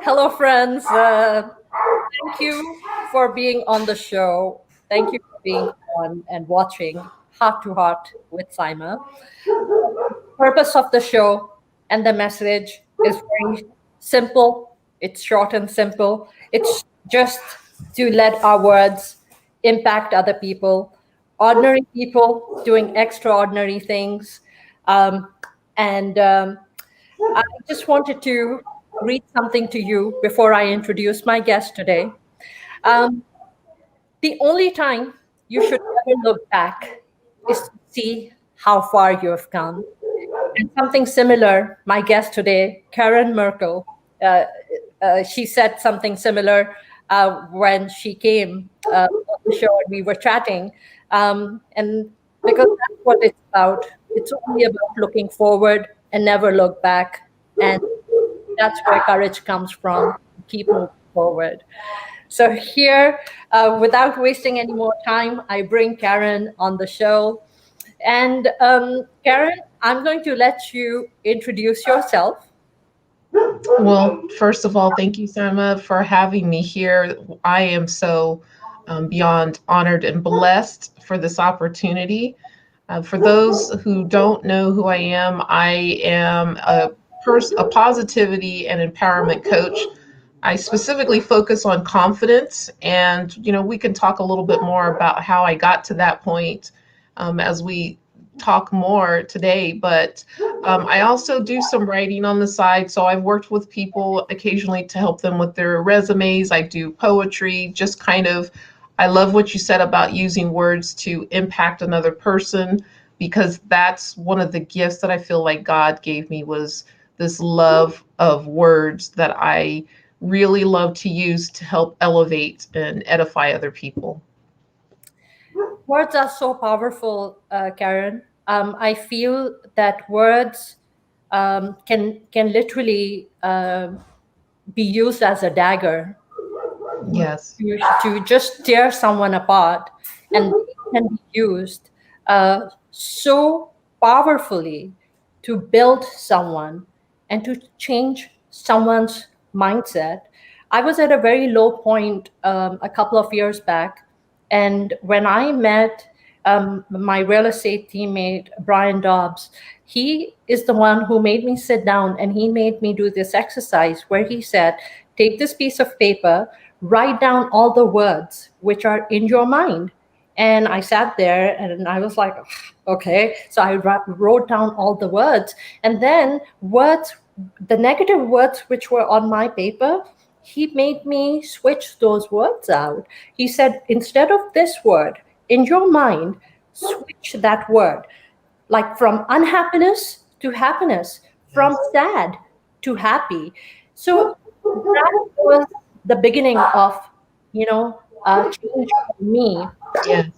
Hello, friends. Thank you for being on the show. Thank you for being on and watching Heart to Heart with Saima. Purpose of the show and the message is very simple. It's short and simple. It's just to let our words impact other people, ordinary people doing extraordinary things. Um, and I just wanted to read something to you before I introduce my guest today. Um, the only time you should ever look back is to see how far you have come. And something similar, my guest today, Karen Merkel, uh, she said something similar when she came on the show and we were chatting. And because that's what it's about. It's only about looking forward and never look back. And that's where courage comes from. Keep moving forward. So here, without wasting any more time, I bring Karen on the show. And Karen, I'm going to let you introduce yourself. Well, first of all, thank you, Saima, for having me here. I am so beyond honored and blessed for this opportunity. For those who don't know who I am a positivity and empowerment coach. I specifically focus on confidence, and we can talk a little bit more about how I got to that point as we talk more today. But I also do some writing on the side, so I've worked with people occasionally to help them with their resumes. I do poetry, just kind of. I love what you said about using words to impact another person, because that's one of the gifts that I feel like God gave me, was this love of words that I really love to use to help elevate and edify other people. Words are so powerful, Karen. I feel that words can literally be used as a dagger Yes. to just tear someone apart, and it can be used so powerfully to build someone and to change someone's mindset. I was at a very low point a couple of years back, and when I met my real estate teammate, Brian Dobbs, he is the one who made me sit down and he made me do this exercise where he said, take this piece of paper, write down all the words which are in your mind. And I sat there and I was like, okay. So I wrote down all the words. And then words, the negative words which were on my paper, he made me switch those words out. He said, instead of this word in your mind, switch that word, like from unhappiness to happiness, from sad to happy. So that was the beginning of, change for me. Yes.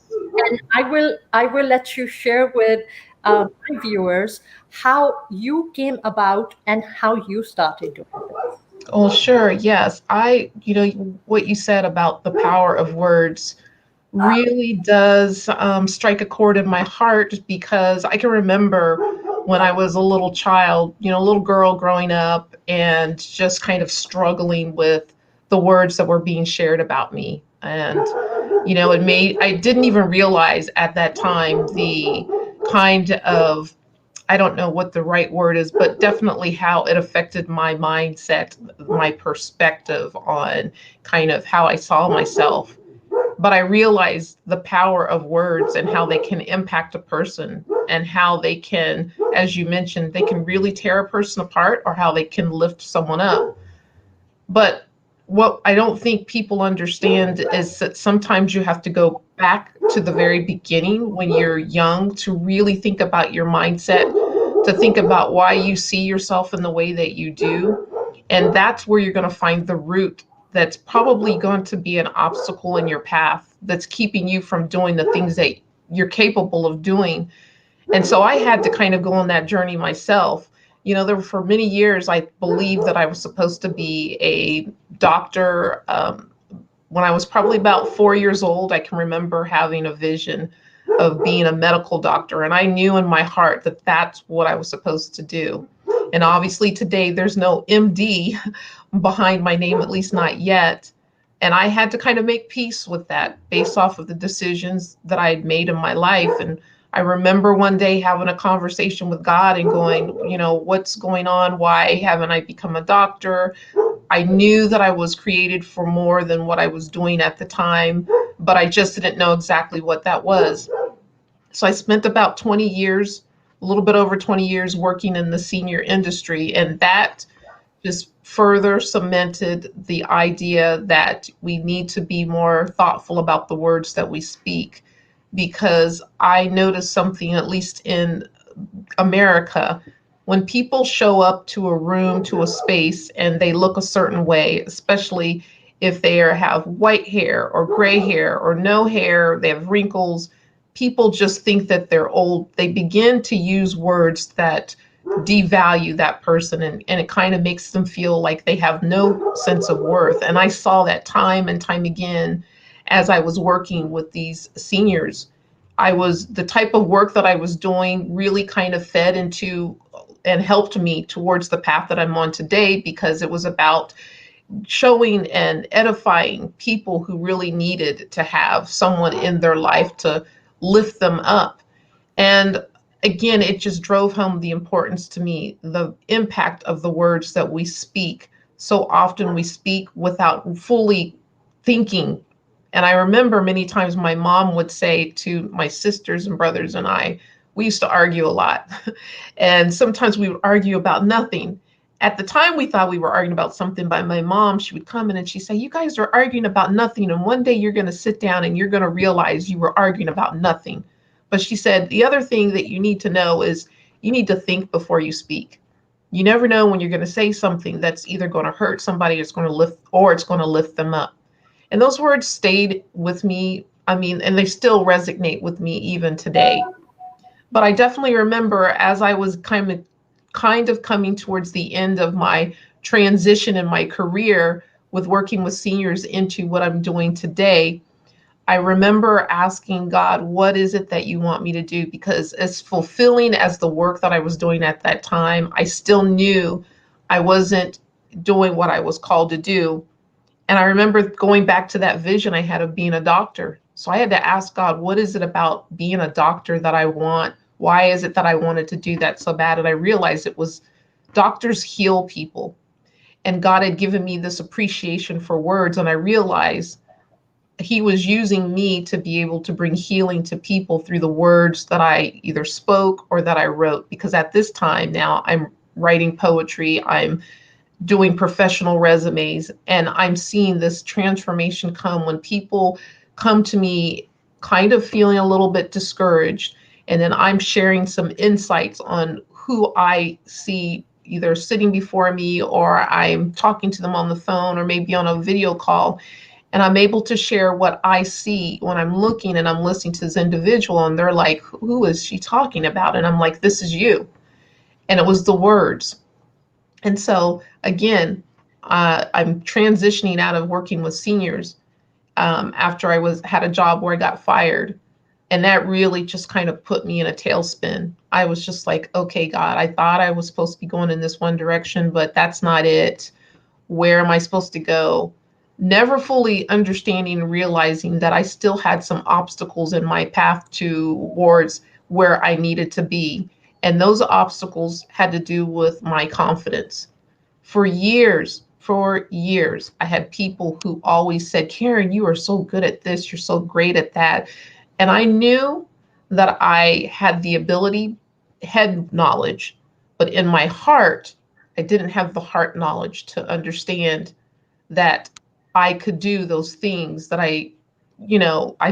And I will let you share with my viewers how you came about and how you started doing this. Oh, sure. Yes. What you said about the power of words really does strike a chord in my heart, because I can remember when I was a little child, a little girl growing up, and just kind of struggling with the words that were being shared about me. And, I didn't even realize at that time the kind of, I don't know what the right word is, but definitely how it affected my mindset, my perspective on kind of how I saw myself. But I realized the power of words and how they can impact a person, and how they can, as you mentioned, they can really tear a person apart, or how they can lift someone up. But what I don't think people understand is that sometimes you have to go back to the very beginning when you're young to really think about your mindset, to think about why you see yourself in the way that you do. And that's where you're going to find the root that's probably going to be an obstacle in your path that's keeping you from doing the things that you're capable of doing. And so I had to kind of go on that journey myself. For many years, I believed that I was supposed to be a doctor. When I was probably about 4 years old, I can remember having a vision of being a medical doctor. And I knew in my heart that that's what I was supposed to do. And obviously, today there's no MD behind my name, at least not yet. And I had to kind of make peace with that based off of the decisions that I had made in my life. And I remember one day having a conversation with God and going, what's going on? Why haven't I become a doctor? I knew that I was created for more than what I was doing at the time, but I just didn't know exactly what that was. So I spent about 20 years, a little bit over 20 years working in the senior industry. And that just further cemented the idea that we need to be more thoughtful about the words that we speak. Because I noticed something, at least in America, when people show up to a room, to a space, and they look a certain way, especially if have white hair or gray hair or no hair, they have wrinkles, people just think that they're old. They begin to use words that devalue that person, and it kind of makes them feel like they have no sense of worth. And I saw that time and time again as I was working with these seniors. I was the type of work that I was doing really kind of fed into and helped me towards the path that I'm on today, because it was about showing and edifying people who really needed to have someone in their life to lift them up. And again, it just drove home the importance to me, the impact of the words that we speak. So often we speak without fully thinking. And I remember many times my mom would say to my sisters and brothers and I, we used to argue a lot. And sometimes we would argue about nothing. At the time, we thought we were arguing about something, but my mom, she would come in and she'd say, you guys are arguing about nothing. And one day you're going to sit down and you're going to realize you were arguing about nothing. But she said, the other thing that you need to know is you need to think before you speak. You never know when you're going to say something that's either going to hurt somebody, it's going to lift, or it's going to lift them up. And those words stayed with me. I mean, and they still resonate with me even today. But I definitely remember as I was kind of coming towards the end of my transition in my career with working with seniors into what I'm doing today, I remember asking God, what is it that you want me to do? Because as fulfilling as the work that I was doing at that time, I still knew I wasn't doing what I was called to do. And I remember going back to that vision I had of being a doctor. So I had to ask God, what is it about being a doctor that I want? Why is it that I wanted to do that so bad? And I realized it was doctors heal people. And God had given me this appreciation for words. And I realized he was using me to be able to bring healing to people through the words that I either spoke or that I wrote. Because at this time now, I'm writing poetry, I'm doing professional resumes, and I'm seeing this transformation come when people come to me kind of feeling a little bit discouraged. And then I'm sharing some insights on who I see either sitting before me, or I'm talking to them on the phone, or maybe on a video call. And I'm able to share what I see when I'm looking and I'm listening to this individual, and they're like, who is she talking about? And I'm like, this is you. And it was the words. And so again, I'm transitioning out of working with seniors after I had a job where I got fired. And that really just kind of put me in a tailspin. I was just like, okay, God, I thought I was supposed to be going in this one direction, but that's not it. Where am I supposed to go? Never fully understanding and realizing that I still had some obstacles in my path towards where I needed to be. And those obstacles had to do with my confidence. For years, I had people who always said, Karen, you are so good at this, you're so great at that. And I knew that I had the ability, head knowledge, but in my heart, I didn't have the heart knowledge to understand that I could do those things that I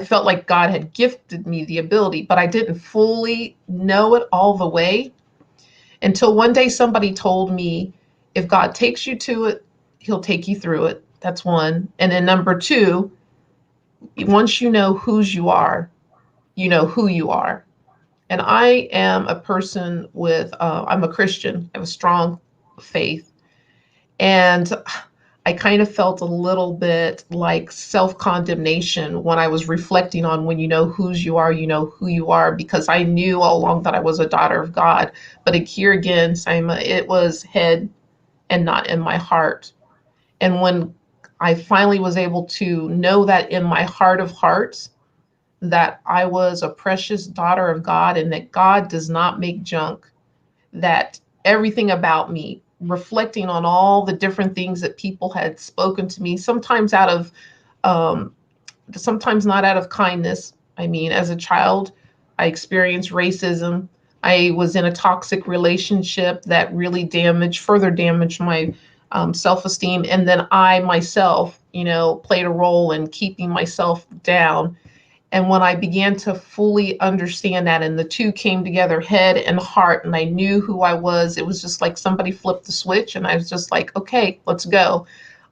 felt like God had gifted me the ability, but I didn't fully know it all the way until one day somebody told me, if God takes you to it, he'll take you through it. That's one. And then number two, once you know whose you are, you know who you are. And I am a person I'm a Christian. I have a strong faith. And I kind of felt a little bit like self condemnation when I was reflecting on when you know whose you are, you know who you are, because I knew all along that I was a daughter of God. But here again, Saima, it was head and not in my heart. And when I finally was able to know that in my heart of hearts, that I was a precious daughter of God and that God does not make junk, that everything about me, reflecting on all the different things that people had spoken to me, sometimes out of, um, sometimes not out of kindness. I mean, as a child, I experienced racism. I was in a toxic relationship that really further damaged my self esteem. And then I myself, played a role in keeping myself down. And when I began to fully understand that, and the two came together, head and heart, and I knew who I was, it was just like somebody flipped the switch, and I was just like, okay, let's go.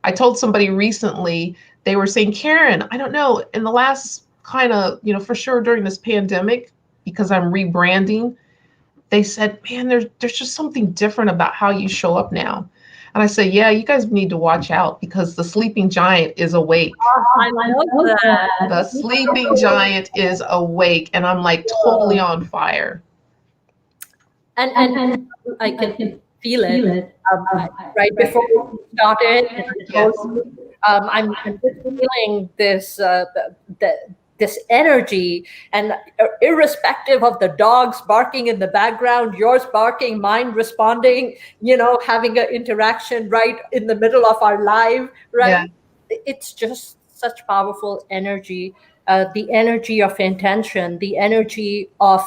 I told somebody recently, they were saying, Karen, I don't know, in the last kind of, for sure during this pandemic, because I'm rebranding, they said, man, there's just something different about how you show up now. And I said, yeah, you guys need to watch out because the sleeping giant is awake. I love that. The sleeping giant is awake, and I'm like totally on fire. And I can feel it. Right before we started, and I told Yes. you, I'm just feeling this energy, and irrespective of the dogs barking in the background, yours barking, mine responding, having an interaction right in the middle of our live, Yeah. right? It's just such powerful energy, the energy of intention, the energy of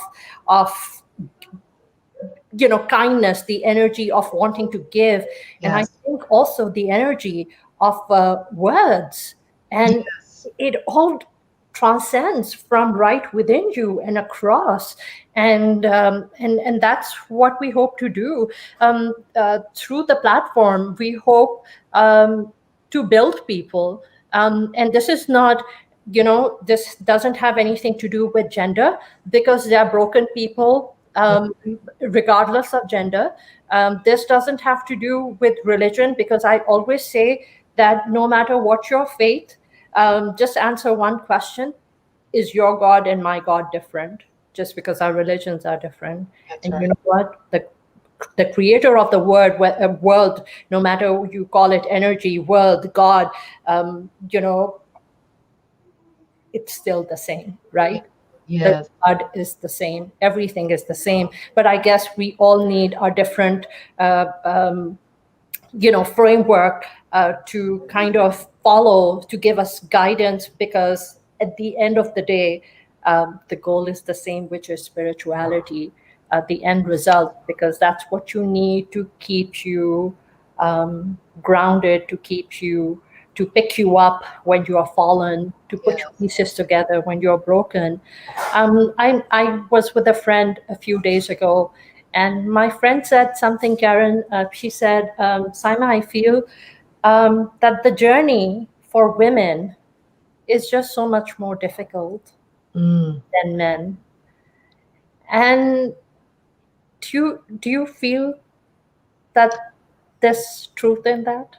kindness, the energy of wanting to give, and I Yes. think also the energy of words, and Yes. it all transcends from right within you and across, and that's what we hope to do through the platform. We hope to build people, and this is not, this doesn't have anything to do with gender, because they are broken people, regardless of gender. This doesn't have to do with religion, because I always say that no matter what your faith, just answer one question: is your God and my God different? Just because our religions are different. That's And you right. know what? The creator of the world, no matter you call it energy, world, God, it's still the same, Ye- right? The Yes. blood is the same, everything is the same. But I guess we all need our different framework to kind of follow, to give us guidance, because at the end of the day, the goal is the same, which is spirituality, the end result, because that's what you need to keep you grounded, to pick you up when you are fallen, to put your Yes. pieces together when you're broken. I was with a friend a few days ago, and my friend said something, Karen. She said, Saima, I feel that the journey for women is just so much more difficult Mm. than men. And do you feel that there's truth in that?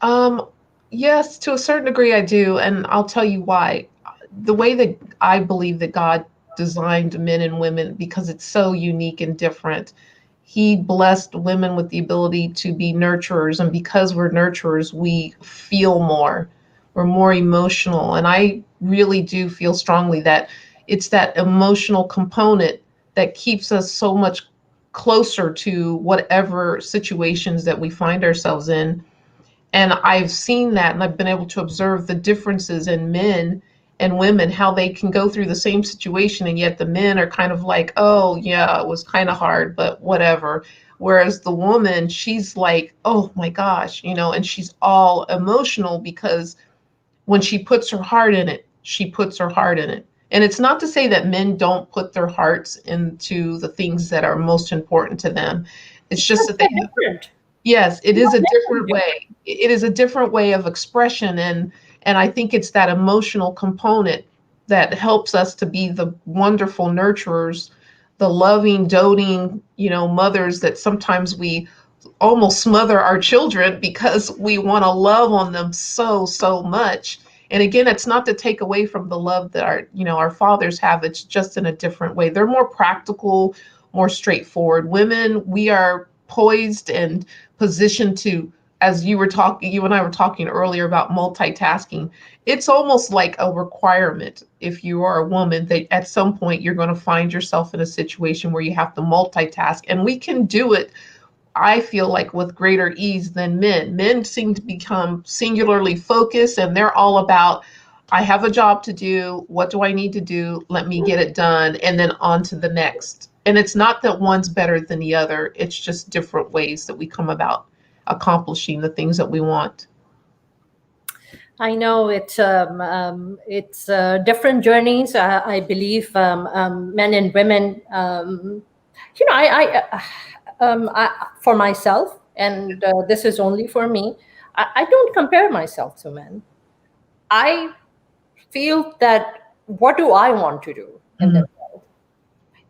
Um, yes, to a certain degree, I do, and I'll tell you why. The way that I believe that God designed men and women, because it's so unique and different, He blessed women with the ability to be nurturers, and because we're nurturers, we feel more. We're more emotional, and I really do feel strongly that it's that emotional component that keeps us so much closer to whatever situations that we find ourselves in. And I've seen that, and I've been able to observe the differences in men and women, how they can go through the same situation, and yet the men are kind of like, oh, yeah, it was kind of hard, but whatever. Whereas the woman, she's like, oh my gosh, and she's all emotional because when she puts her heart in it, she puts her heart in it. And it's not to say that men don't put their hearts into the things that are most important to them. It's just that they They're different. Yes, it is a They're different different. way. It is a different way of expression, and I think it's that emotional component that helps us to be the wonderful nurturers, the loving, doting, mothers that sometimes we almost smother our children because we want to love on them so much. And again, it's not to take away from the love that our fathers have. It's just in a different way. They're more practical, more straightforward. Women, we are poised and positioned to, as you and I were talking earlier about multitasking. It's almost like a requirement if you are a woman that at some point you're going to find yourself in a situation where you have to multitask, and we can do it, I feel like, with greater ease than men. Men seem to become singularly focused, and they're all about, I have a job to do. What do I need to do? Let me get it done, and then on to the next. And it's not that one's better than the other. It's just different ways that we come about accomplishing the things that we want. I know it's different journeys. I believe men and women. For myself, and this is only for me. I don't compare myself to men. I feel that what do I want to do in Mhm. this world,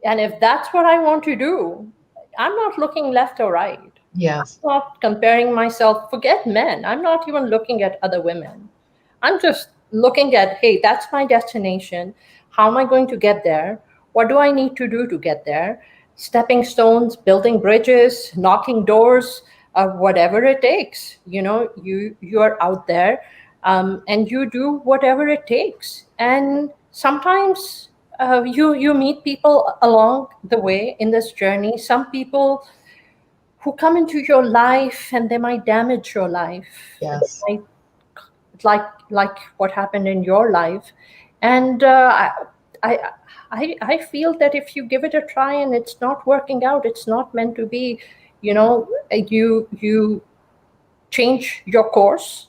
and if that's what I want to do, I'm not looking left or right. Yes. Not comparing myself. Forget men. I'm not even looking at other women. I'm just looking at, hey, that's my destination. How am I going to get there? What do I need to do to get there? Stepping stones, building bridges, knocking doors, whatever it takes. You are out there, and you do whatever it takes. And sometimes you meet people along the way in this journey. Some people who come into your life and they might damage your life. They Yes. might, like what happened in your life. And I, I feel that if you give it a try and it's not working out, it's not meant to be. You change your course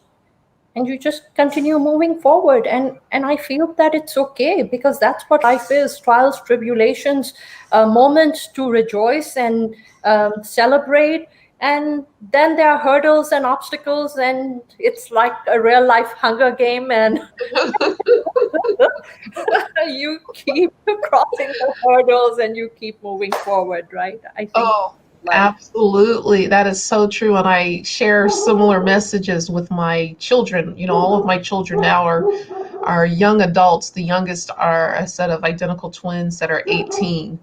and you just continue moving forward, and I feel that it's okay, because that's what life is: trials, tribulations, moments to rejoice and celebrate, and then there are hurdles and obstacles, and it's like a real life Hunger Game, and you keep crossing the hurdles and you keep moving forward, right? I think Oh, life. absolutely. That is so true. And I share similar messages with my children. All of my children now are young adults. The youngest are a set of identical twins that are 18.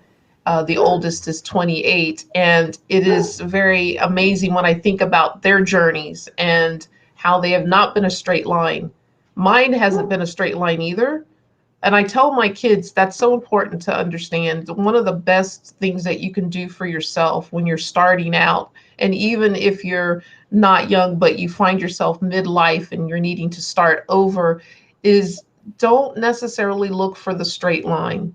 The oldest is 28. And it is very amazing when I think about their journeys and how they have not been a straight line. Mine hasn't been a straight line either. And I tell my kids that's so important to understand. One of the best things that you can do for yourself when you're starting out, and even if you're not young, but you find yourself midlife and you're needing to start over, is don't necessarily look for the straight line.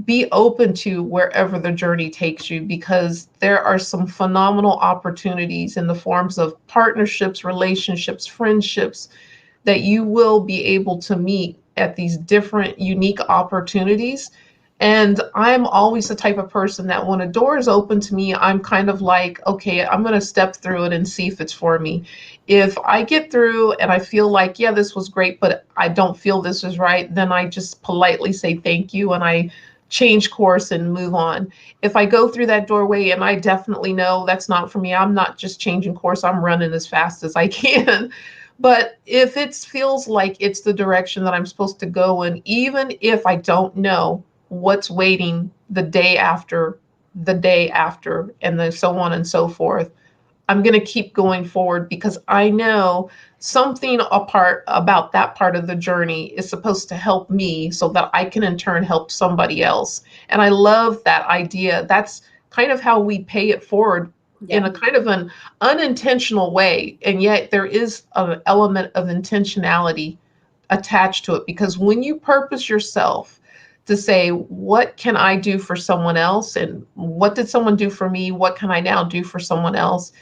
Be open to wherever the journey takes you, because there are some phenomenal opportunities in the forms of partnerships, relationships, friendships that you will be able to meet at these different unique opportunities. And I'm always the type of person that when a door is open to me, I'm kind of like, okay, I'm going to step through it and see if it's for me. If I get through and I feel like, yeah, this was great, but I don't feel this is right, then I just politely say thank you and I change course and move on. If I go through that doorway and I definitely know that's not for me, I'm not just changing course, I'm running as fast as I can. But if it feels like it's the direction that I'm supposed to go in, even if I don't know what's waiting the day after, and then so on and so forth, I'm going to keep going forward because I know something apart about that part of the journey is supposed to help me so that I can in turn help somebody else. And I love that idea. That's kind of how we pay it forward in Yeah. a kind of an unintentional way. And yet there is an element of intentionality attached to it, because when you purpose yourself to say, what can I do for someone else? And what did someone do for me? What can I now do for someone else?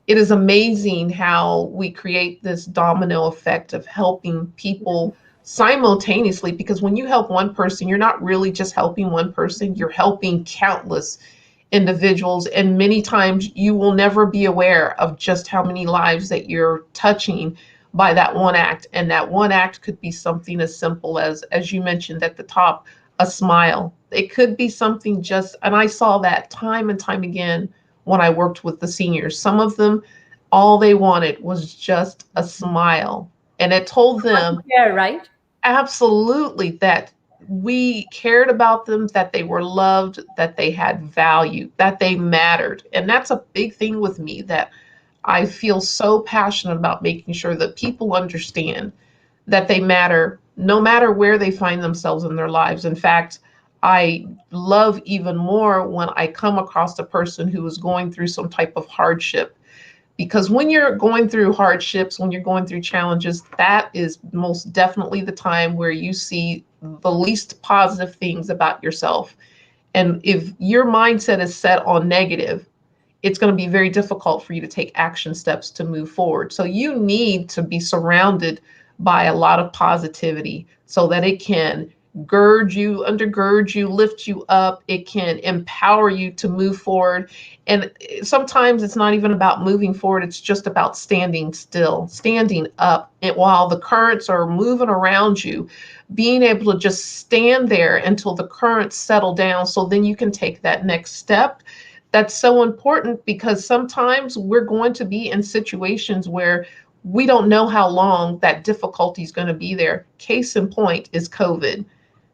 It is amazing how we create this domino effect of helping people simultaneously, because when you help one person, you're not really just helping one person, you're helping countless individuals. And many times you will never be aware of just how many lives that you're touching by that one act. And that one act could be something as simple as you mentioned at the top, a smile. It could be something just, and I saw that time and time again when I worked with the seniors. Some of them, all they wanted was just a smile. And it told Someone to them care, right? absolutely that we cared about them, that they were loved, that they had value, that they mattered. And that's a big thing with me, that I feel so passionate about making sure that people understand that they matter no matter where they find themselves in their lives. In fact, I love even more when I come across a person who is going through some type of hardship. Because when you're going through hardships, when you're going through challenges, that is most definitely the time where you see the least positive things about yourself. And if your mindset is set on negative, it's going to be very difficult for you to take action steps to move forward. So you need to be surrounded by a lot of positivity so that it can gird you, undergird you, lift you up. It can empower you to move forward. And sometimes it's not even about moving forward, it's just about standing still, standing up. And while the currents are moving around you, being able to just stand there until the currents settle down so then you can take that next step. That's so important because sometimes we're going to be in situations where we don't know how long that difficulty is going to be there. Case in point is COVID.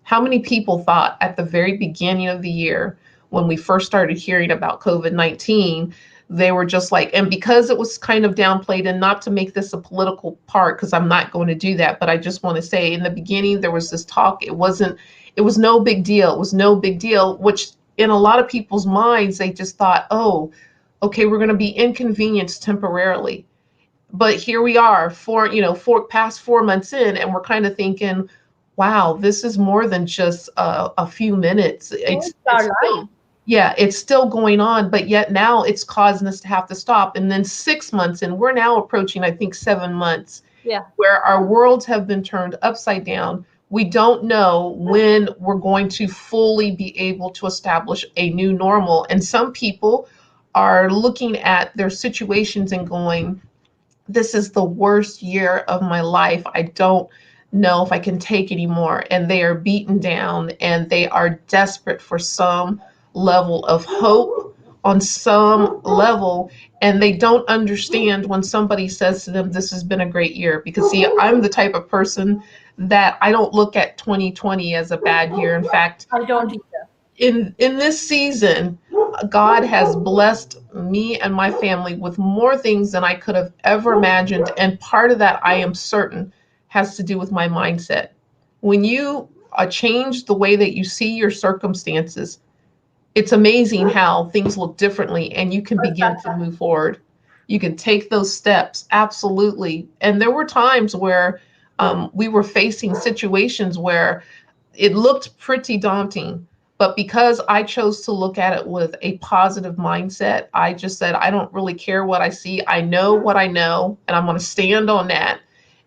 How many people thought at the very beginning of the year, when we first started hearing about COVID-19, they were just like, and because it was kind of downplayed, and not to make this a political part, because I'm not going to do that, but I just want to say in the beginning, there was this talk, it was no big deal. It was no big deal, which in a lot of people's minds, they just thought, oh, okay, we're going to be inconvenienced temporarily. But here we are, past 4 months in, and we're kind of thinking, wow, this is more than just a few minutes. Oh, It's it's it's our still, life. yeah, it's still going on, but yet now it's causing us to have to stop. And then 6 months, and we're now approaching, I think, 7 months, Yeah. where our worlds have been turned upside down. We don't know when we're going to fully be able to establish a new normal. And some people are looking at their situations and going, this is the worst year of my life. I don't know if I can take anymore. And they are beaten down and they are desperate for some level of hope on some level. And they don't understand when somebody says to them, this has been a great year. Because, see, I'm the type of person that I don't look at 2020 as a bad year. In fact, I don't either. in this season, God has blessed me and my family with more things than I could have ever imagined, and part of that, I am certain, has to do with my mindset. When you change the way that you see your circumstances, it's amazing how things look differently and you can begin to move forward. You can take those steps, absolutely. And there were times where we were facing situations where it looked pretty daunting. But because I chose to look at it with a positive mindset, I just said, I don't really care what I see. I know what I know, and I'm going to stand on that.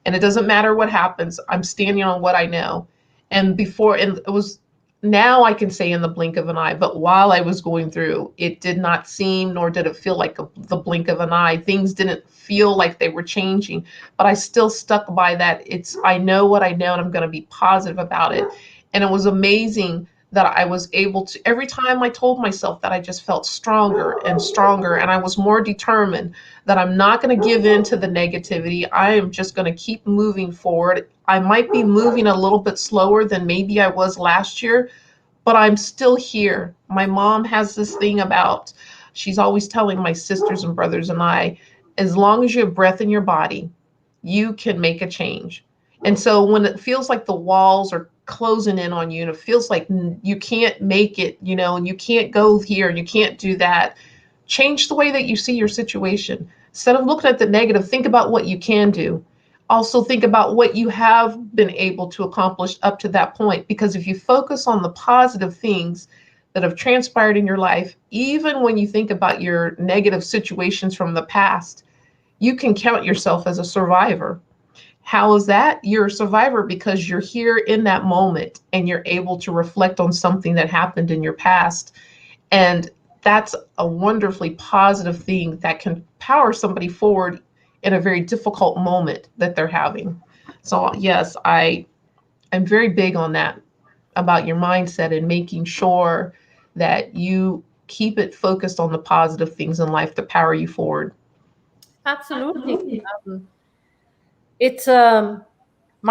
And it doesn't matter what happens. I'm standing on what I know. And it was, now I can say in the blink of an eye, but while I was going through, it did not seem, nor did it feel like the blink of an eye. Things didn't feel like they were changing, but I still stuck by that. I know what I know, and I'm going to be positive about it. And it was amazing that I was able to, every time I told myself that, I just felt stronger and stronger. And I was more determined that I'm not going to give in to the negativity. I am just going to keep moving forward. I might be moving a little bit slower than maybe I was last year, but I'm still here. My mom has this thing about, she's always telling my sisters and brothers and I, as long as you have breath in your body, you can make a change. And so when it feels like the walls are closing in on you and it feels like you can't make it, and you can't go here and you can't do that, change the way that you see your situation. Instead of looking at the negative, think about what you can do. Also, think about what you have been able to accomplish up to that point. Because if you focus on the positive things that have transpired in your life, even when you think about your negative situations from the past, you can count yourself as a survivor. How is that? You're a survivor because you're here in that moment and you're able to reflect on something that happened in your past. And that's a wonderfully positive thing that can power somebody forward in a very difficult moment that they're having. So, yes, I'm very big on that, about your mindset and making sure that you keep it focused on the positive things in life to power you forward. Absolutely. Um, it's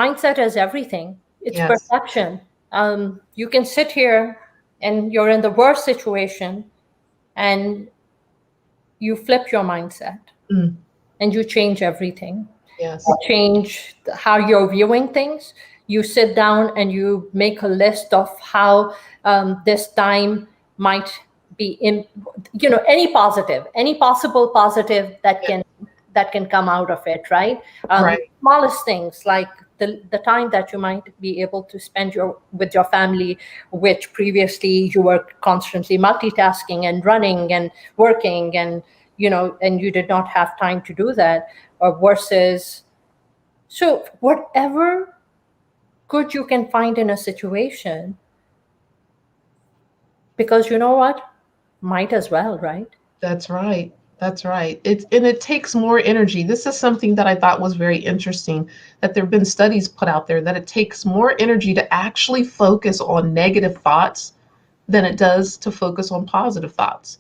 mindset is everything. It's Yes. perception. You can sit here and you're in the worst situation, and you flip your mindset Mm, and you change everything. yes. You change how you're viewing things. You sit down and you make a list of how this time might be in, any positive, any possible positive that Yeah. can come out of it, right? Right. Smallest things like the time that you might be able to spend with your family, which previously you were constantly multitasking and running and working, and you did not have time to do that, or versus, so whatever good you can find in a situation, because you know what, might as well, right? That's right. That's right. It takes more energy. This is something that I thought was very interesting, that there have been studies put out there that it takes more energy to actually focus on negative thoughts than it does to focus on positive thoughts.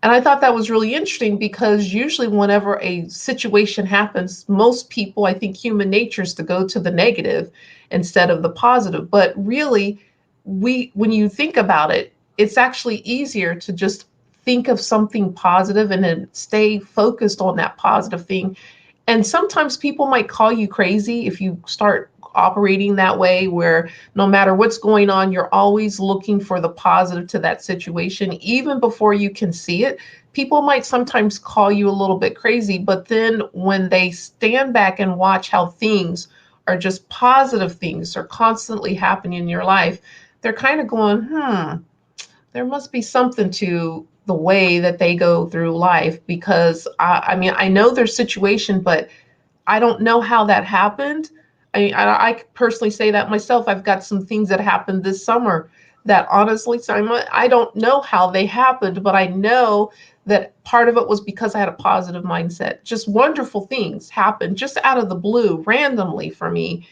And I thought that was really interesting because usually, whenever a situation happens, most people, I think human nature is to go to the negative instead of the positive. But really, when you think about it, it's actually easier to just think of something positive and then stay focused on that positive thing. And sometimes people might call you crazy if you start operating that way, where no matter what's going on, you're always looking for the positive to that situation, even before you can see it. People might sometimes call you a little bit crazy, but then when they stand back and watch how things are just positive things are constantly happening in your life, they're kind of going, there must be something to the way that they go through life, because I mean, I know their situation, but I don't know how that happened. I personally say that myself. I've got some things that happened this summer that honestly, Saima, I don't know how they happened, but I know that part of it was because I had a positive mindset. Just wonderful things happened just out of the blue, randomly for me.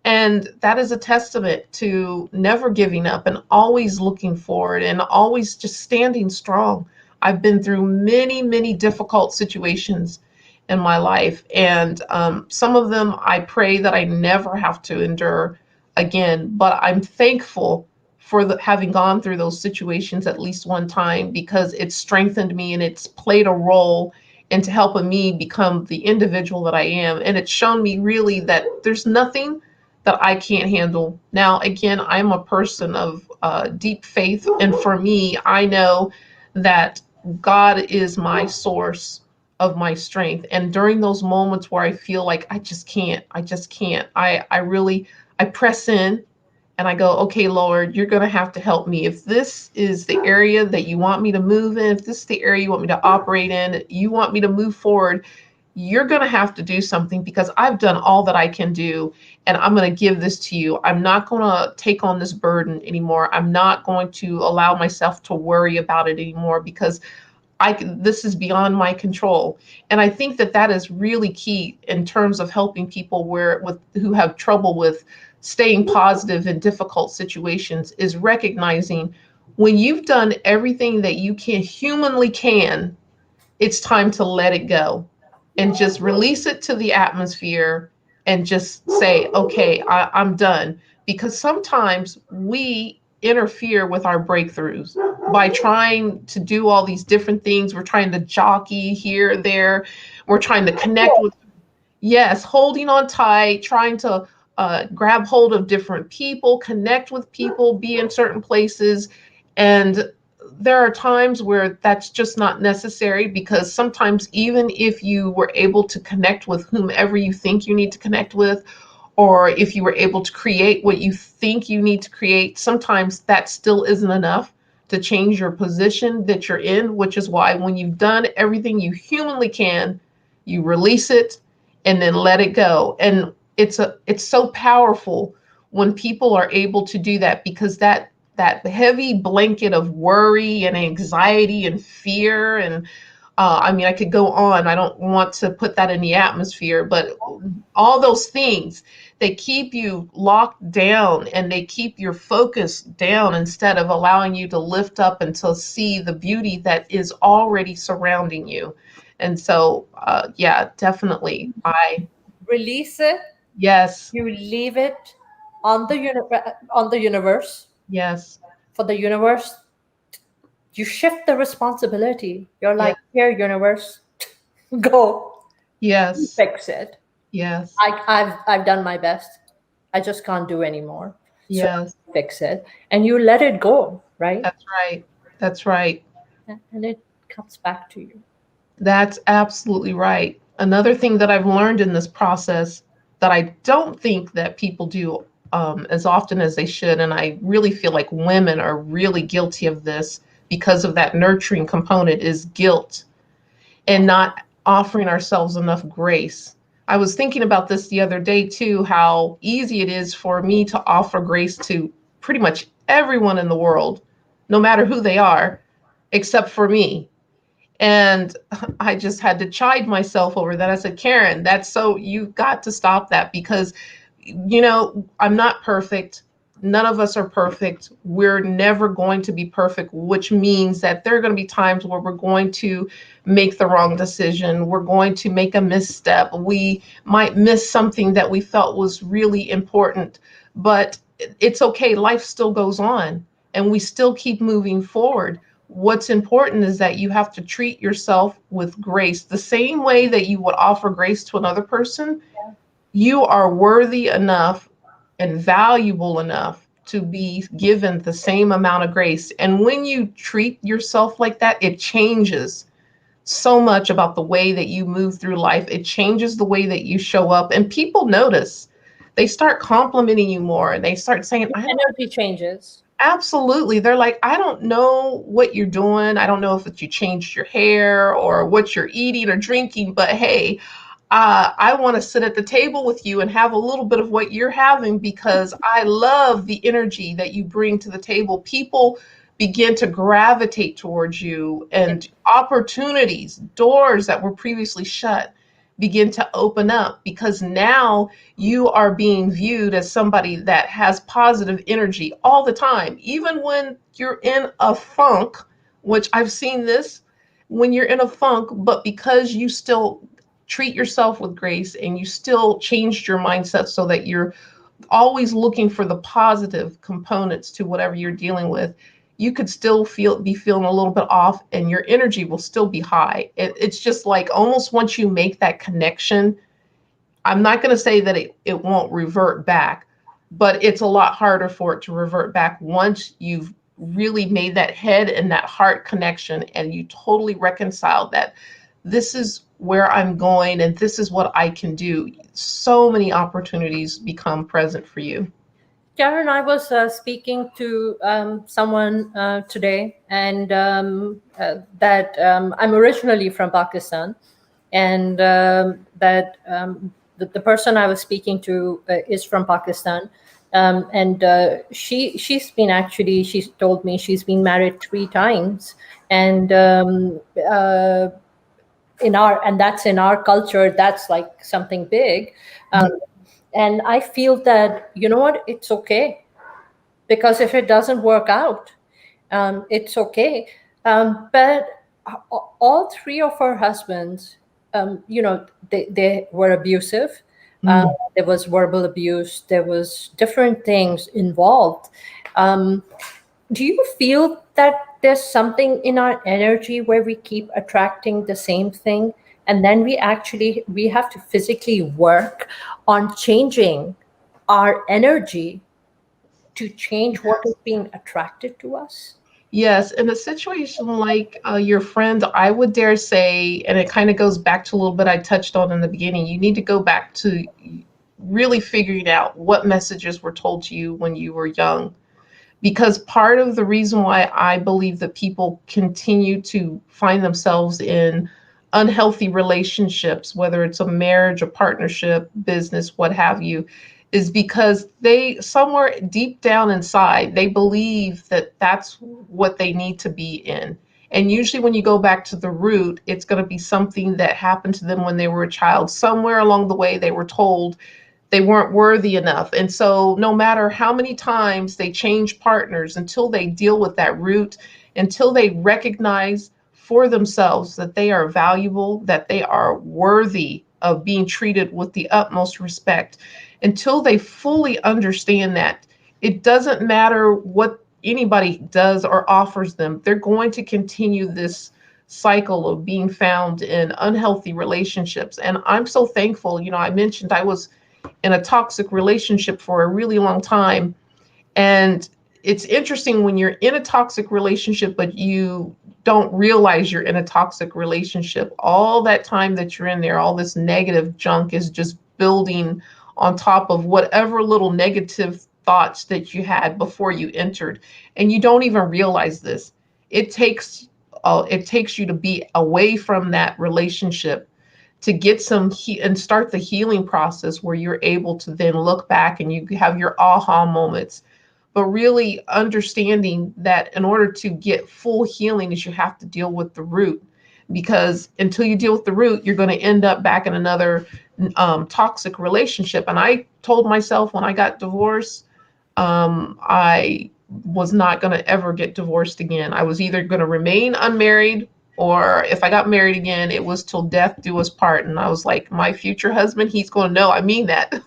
And that is a testament to never giving up and always looking forward and always just standing strong. I've been through many, many difficult situations in my life. And some of them I pray that I never have to endure again. But I'm thankful for having gone through those situations at least one time, because it's strengthened me and it's played a role into helping me become the individual that I am. And it's shown me really that there's nothing that I can't handle. Now, again, I'm a person of deep faith. And for me, I know that God is my source of my strength. And during those moments where I feel like I just can't, I really, I press in and I go, okay, Lord, you're going to have to help me. If this is the area that you want me to move in, if this is the area you want me to operate in, you want me to move forward, you're going to have to do something, because I've done all that I can do, and I'm going to give this to you. I'm not going to take on this burden anymore. I'm not going to allow myself to worry about it anymore, because this is beyond my control. And I think that that is really key in terms of helping people who have trouble with staying positive in difficult situations, is recognizing when you've done everything that you can humanly can, it's time to let it go and just release it to the atmosphere and just say, okay, I'm done. Because sometimes we interfere with our breakthroughs by trying to do all these different things. We're trying to jockey here, there. We're trying to connect with, yes, holding on tight, trying to grab hold of different people, connect with people, be in certain places. And there are times where that's just not necessary, because sometimes, even if you were able to connect with whomever you think you need to connect with, or if you were able to create what you think you need to create, sometimes that still isn't enough to change your position that you're in, which is why when you've done everything you humanly can, you release it and then let it go. And it's so powerful when people are able to do that, because that heavy blanket of worry and anxiety and fear and I mean, I could go on. I don't want to put that in the atmosphere, but all those things, they keep you locked down and they keep your focus down instead of allowing you to lift up and to see the beauty that is already surrounding you. And so, yeah, definitely. Release it. Yes, You leave it on the on the universe, yes, for the universe. You shift the responsibility. You're yeah, like, here, universe, go yes, fix it. yes, I've done my best. I just can't do anymore. So yes. fix it, and you let it go, right? That's right. That's right. And it comes back to you. That's absolutely right. Another thing that I've learned in this process that I don't think that people do as often as they should, and I really feel like women are really guilty of this because of that nurturing component, is guilt and not offering ourselves enough grace. I was thinking about this the other day too, how easy it is for me to offer grace to pretty much everyone in the world, no matter who they are, except for me. And I just had to chide myself over that. I said, Karen, that's so, you've got to stop that because, I'm not perfect. None of us are perfect. We're never going to be perfect, which means that there are going to be times where we're going to make the wrong decision. We're going to make a misstep. We might miss something that we felt was really important, but it's okay. Life still goes on and we still keep moving forward. What's important is that you have to treat yourself with grace the same way that you would offer grace to another person. You are worthy enough and valuable enough to be given the same amount of grace. And when you treat yourself like that, it changes so much about the way that you move through life. It changes the way that you show up, and people notice. They start complimenting you more, and they start saying, I don't. Energy changes. Absolutely. They're like, I don't know what you're doing. I don't know if it's you changed your hair or what you're eating or drinking, but hey, I want to sit at the table with you and have a little bit of what you're having because I love the energy that you bring to the table. People begin to gravitate towards you, and opportunities, doors that were previously shut begin to open up because now you are being viewed as somebody that has positive energy all the time, even when you're in a funk, which I've seen this when you're in a funk, but because you still treat yourself with grace and you still changed your mindset so that you're always looking for the positive components to whatever you're dealing with, you could still be feeling a little bit off and your energy will still be high. It's just like almost once you make that connection, I'm not going to say that it won't revert back, but it's a lot harder for it to revert back once you've really made that head and that heart connection and you totally reconcile that this is where I'm going and this is what I can do. So many opportunities become present for you. Karen, I was speaking to someone today, and that I'm originally from Pakistan, and that the person I was speaking to is from Pakistan, and she's been actually she's told me she's been married 3 times, and in our and that's in our culture, that's like something big. And I feel that, you know what, it's okay, because if it doesn't work out, it's okay. But all 3 of her husbands, they were abusive. uh, Mm. there was verbal abuse, there was different things involved. um, do you feel that there's something in our energy where we keep attracting the same thing, and then we have to physically work on changing our energy to change what is being attracted to us? Yes, in a situation like your friend, I would dare say, and it kind of goes back to a little bit I touched on in the beginning, you need to go back to really figuring out what messages were told to you when you were young. Because part of the reason why I believe that people continue to find themselves in unhealthy relationships, whether it's a marriage, a partnership, business, what have you, is because they, somewhere deep down inside, they believe that that's what they need to be in. And usually, when you go back to the root, it's going to be something that happened to them when they were a child. Somewhere along the way, they were told they weren't worthy enough. And so, no matter how many times they change partners, until they deal with that root, until they recognize for themselves that they are valuable, that they are worthy of being treated with the utmost respect, until they fully understand that, it doesn't matter what anybody does or offers them, they're going to continue this cycle of being found in unhealthy relationships. And I'm so thankful. I mentioned I was in a toxic relationship for a really long time. And it's interesting when you're in a toxic relationship, but you don't realize you're in a toxic relationship. All that time that you're in there, all this negative junk is just building on top of whatever little negative thoughts that you had before you entered. And you don't even realize this. It takes it takes you to be away from that relationship to get and start the healing process where you're able to then look back and you have your aha moments. But really understanding that in order to get full healing is you have to deal with the root, because until you deal with the root, you're going to end up back in another toxic relationship. And I told myself when I got divorced, I was not going to ever get divorced again. I was either going to remain unmarried, or if I got married again, it was till death do us part. And I was like, my future husband, he's going to know I mean that.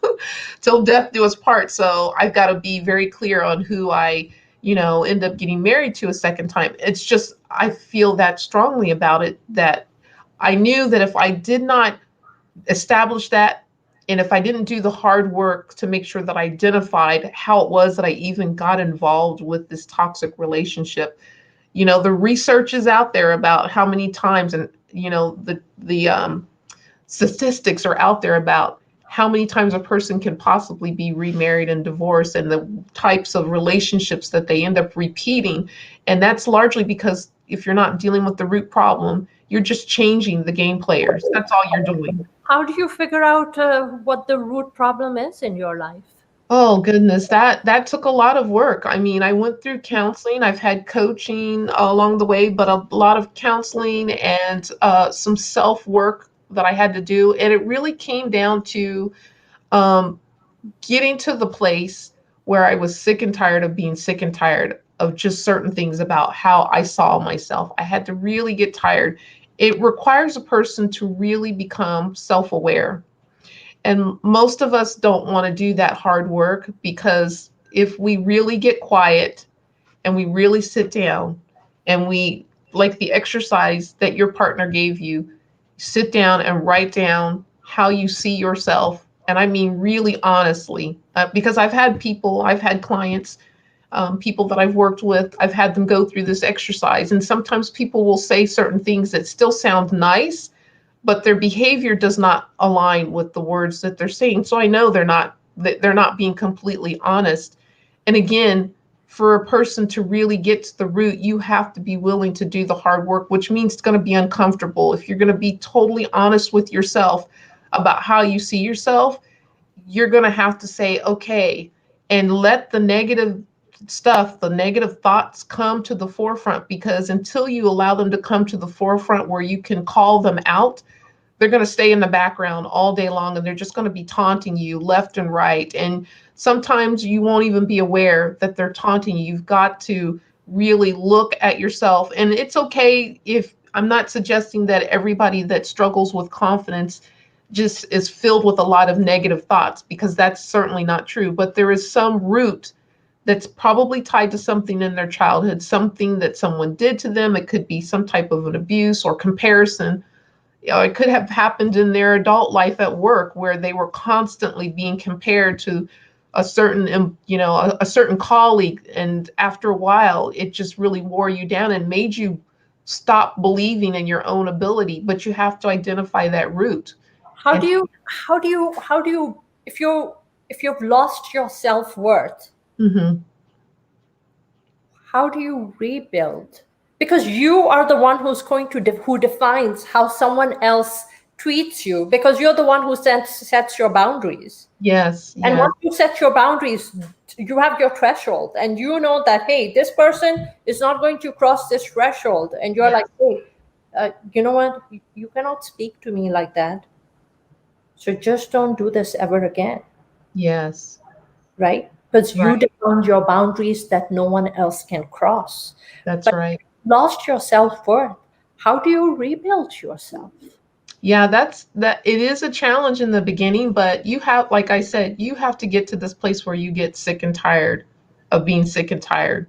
Till death do us part. So I've got to be very clear on who I, end up getting married to a second time. It's just, I feel that strongly about it, that I knew that if I did not establish that, and if I didn't do the hard work to make sure that I identified how it was that I even got involved with this toxic relationship, the research is out there about how many times, and the statistics are out there about how many times a person can possibly be remarried and divorced, and the types of relationships that they end up repeating. And that's largely because if you're not dealing with the root problem, you're just changing the game players. That's all you're doing. How do you figure out what the root problem is in your life? Oh goodness, that took a lot of work. I mean, I went through counseling. I've had coaching along the way, but a lot of counseling and some self work that I had to do. And it really came down to um, getting to the place where I was sick and tired of being sick and tired of just certain things about how I saw myself. I had to really get tired. It requires a person to really become self aware, and most of us don't want to do that hard work, because if we really get quiet and we really sit down and we, like the exercise that your partner gave you, sit down and write down how you see yourself. And I mean, really honestly, because I've had clients, people that I've worked with, I've had them go through this exercise. And sometimes people will say certain things that still sound nice, but their behavior does not align with the words that they're saying. So I know they're not being completely honest. And again, for a person to really get to the root, you have to be willing to do the hard work, which means it's going to be uncomfortable. If you're going to be totally honest with yourself about how you see yourself, you're going to have to say, okay, and let the negative stuff, the negative thoughts come to the forefront, because until you allow them to come to the forefront where you can call them out, they're going to stay in the background all day long, and they're just going to be taunting you left and right. And sometimes you won't even be aware that they're taunting you. You've got to really look at yourself. And it's okay if I'm not suggesting that everybody that struggles with confidence just is filled with a lot of negative thoughts, because that's certainly not true. But there is some root that's probably tied to something in their childhood, something that someone did to them. It could be some type of an abuse or comparison. It could have happened in their adult life at work, where they were constantly being compared to a certain, a certain colleague. And after a while, it just really wore you down and made you stop believing in your own ability. But you have to identify that root. How And do you if you've lost your self-worth, mhm, how do you rebuild? Because you are the one who's going to who defines how someone else treats you, because you're the one who sets your boundaries. yes, And yes, once you set your boundaries, you have your threshold, and you know that, hey, this person is not going to cross this threshold, and you're Yes. like, hey, you know what, you cannot speak to me like that, so just don't do this ever again, Yes. right? Because you Right. defined your boundaries that no one else can cross. That's But right. lost your self-worth, how do you rebuild yourself? Yeah, that it is a challenge in the beginning, but you have, like I said, you have to get to this place where you get sick and tired of being sick and tired.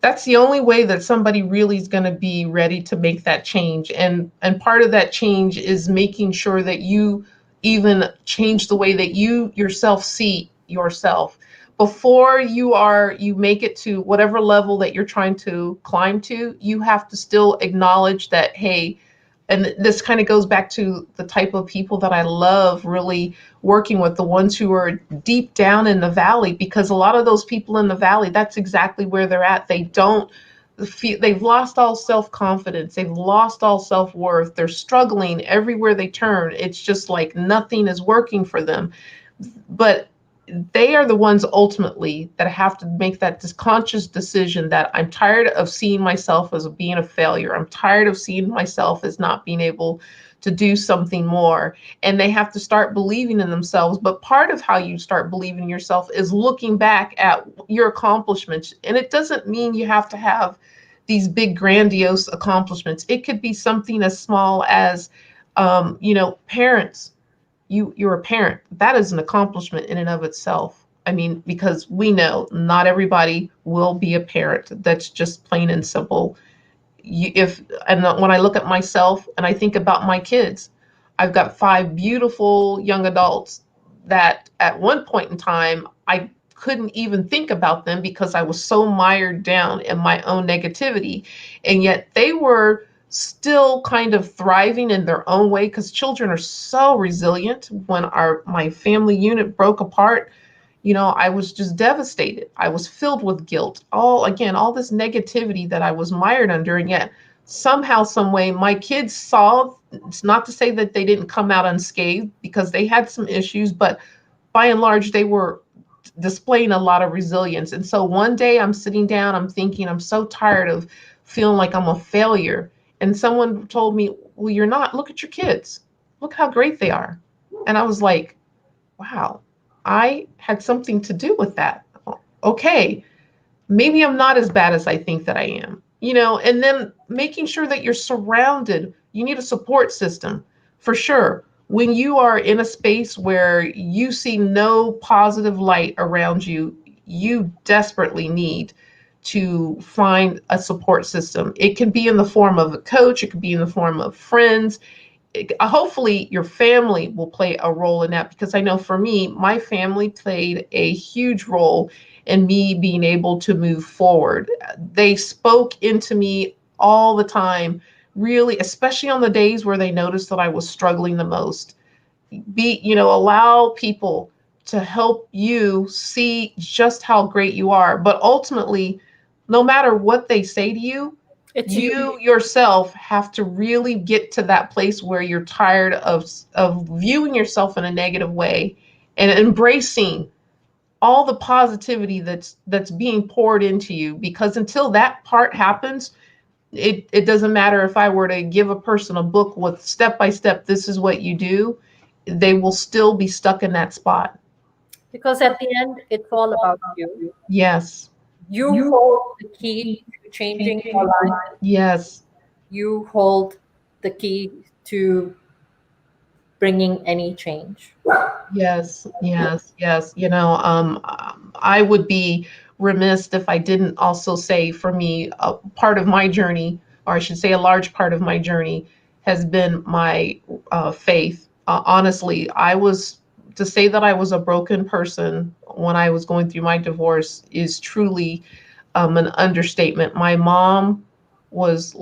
That's the only way that somebody really is going to be ready to make that change. And part of that change is making sure that you even change the way that you yourself see yourself. Before you make it to whatever level that you're trying to climb to, you have to still acknowledge that, hey, and this kind of goes back to the type of people that I love really working with, the ones who are deep down in the valley, because a lot of those people in the valley, that's exactly where they're at. They don't feel, they've lost all self-confidence, they've lost all self-worth, they're struggling everywhere they turn. It's just like nothing is working for them. But they are the ones ultimately that have to make that conscious decision that I'm tired of seeing myself as being a failure. I'm tired of seeing myself as not being able to do something more. And they have to start believing in themselves. But part of how you start believing in yourself is looking back at your accomplishments. And it doesn't mean you have to have these big, grandiose accomplishments. It could be something as small as, parents, you're a parent. That is an accomplishment in and of itself. I mean, because we know not everybody will be a parent. That's just plain and simple. If and when I look at myself and I think about my kids, I've got five beautiful young adults that at one point in time I couldn't even think about them because I was so mired down in my own negativity, and yet they were still kind of thriving in their own way, because children are so resilient. When our my family unit broke apart, I was just devastated. I was filled with guilt. All this negativity that I was mired under. And yet, somehow, some way, my kids saw, it's not to say that they didn't come out unscathed, because they had some issues, but by and large, they were displaying a lot of resilience. And so one day I'm sitting down, I'm thinking, I'm so tired of feeling like I'm a failure. And someone told me, well, you're not. Look at your kids. Look how great they are. And I was like, wow, I had something to do with that. Okay, maybe I'm not as bad as I think that I am. And then making sure that you're surrounded, you need a support system for sure. When you are in a space where you see no positive light around you, you desperately need to find a support system. It can be in the form of a coach, it could be in the form of friends. Hopefully your family will play a role in that, because I know for me, my family played a huge role in me being able to move forward. They spoke into me all the time, really, especially on the days where they noticed that I was struggling the most. Allow people to help you see just how great you are. But ultimately, no matter what they say to you, It's you. you yourself have to really get to that place where you're tired of viewing yourself in a negative way and embracing all the positivity that's being poured into you. Because until that part happens, it doesn't matter if I were to give a person a book with step by step, this is what you do, they will still be stuck in that spot. Because at the end, it's all about you. Yes. You hold the key to changing your life. Yes. You hold the key to bringing any change. Yes, yes, yes. I would be remiss if I didn't also say, for me, a part of my journey, or I should say, a large part of my journey, has been my faith. Honestly, to say that I was a broken person when I was going through my divorce is truly an understatement. My mom was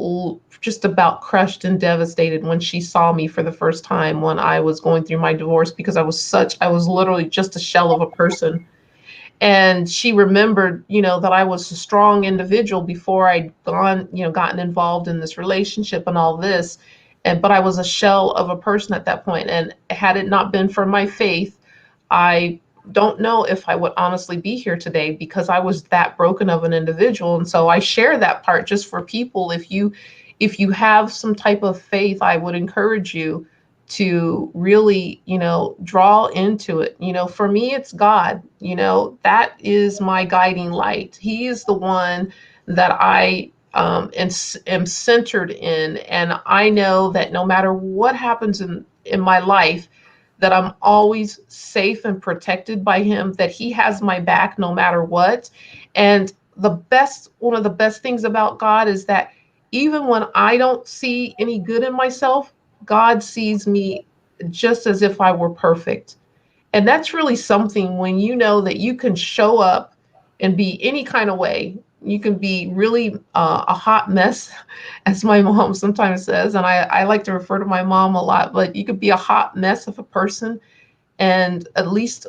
just about crushed and devastated when she saw me for the first time when I was going through my divorce, because I was literally just a shell of a person. And she remembered, that I was a strong individual before I'd gotten involved in this relationship and all this. But I was a shell of a person at that point. And had it not been for my faith, I don't know if I would honestly be here today because I was that broken of an individual. And so I share that part just for people. If you have some type of faith, I would encourage you to really, draw into it. For me, it's God. That is my guiding light. He is the one that I am centered in. And I know that no matter what happens in my life, that I'm always safe and protected by him, that he has my back no matter what. And one of the best things about God is that even when I don't see any good in myself, God sees me just as if I were perfect. And that's really something when you know that you can show up and be any kind of way. You can be really a hot mess, as my mom sometimes says. And I like to refer to my mom a lot, but you could be a hot mess of a person, and at least,